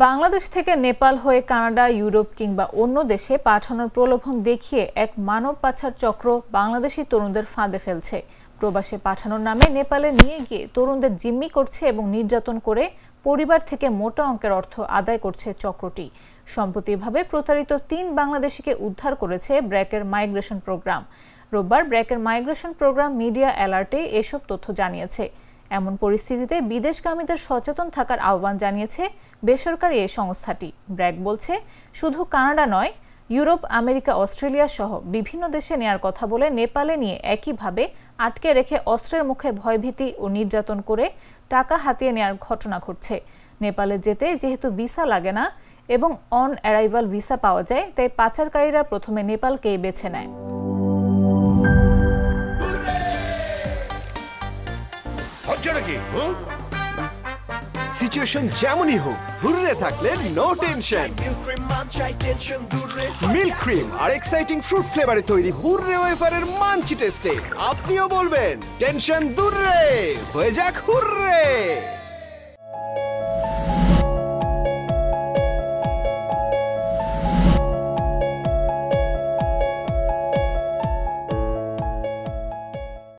বাংলাদেশ থেকে নেপাল হয়ে Canada, Europe কিংবা অন্য দেশে পাঠানোর প্রলোভন দেখিয়ে এক মানব পাচার চক্র বাংলাদেশি তরুণদের ফাঁদে ফেলছে। প্রবাসে পাঠানোর নামে নেপালে নিয়ে গিয়ে তরুণদের জিম্মি করছে এবং নির্যাতন করে পরিবার থেকে মোটা অঙ্কের অর্থ আদায় করছে চক্রটি। সম্প্রতি এভাবে প্রতারিত ৩ বাংলাদেশিকে উদ্ধার করেছে ব্র্যাকের মাইগ্রেশন প্রোগ্রাম। রোববার ব্র্যাকের মাইগ্রেশন প্রোগ্রাম মিডিয়া অ্যালার্টে এসব তথ্য জানিয়েছে। এমন পরিস্থিতিতে বিদেশগামীদের সচেতন থাকার আহ্বান জানিয়েছে বেসরকারি এই সংস্থাটি। ব্র্যাক বলছে, শুধু কানাডা নয়, ইউরোপ, আমেরিকা, অস্ট্রেলিয়া সহ বিভিন্ন দেশে নেয়ার কথা বলে নেপালে নিয়ে একইভাবে আটকে রেখে অস্ত্রের মুখে ভয়ভীতি ও নির্যাতন করে টাকা হাতিয়ে নেয়ার ঘটনা ঘটছে। নেপালে যেতে যেহেতু ভিসা লাগে না এবং অন অ্যারাইভাল ভিসা পাওয়া যায়, তাই পাচারকারীরা প্রথমে নেপালকেই বেছে নেয়। সিচুয়েশন যেমনই হোক, হুররে থাকলে নো টেনশন। মিল্ক ক্রিম আর এক্সাইটিং ফ্রুট ফ্লেভারে তৈরি হুররে ওয়েফারের মানচি টেস্টে আপনিও বলবেন টেনশন দূরে হয়ে যাক হুররে।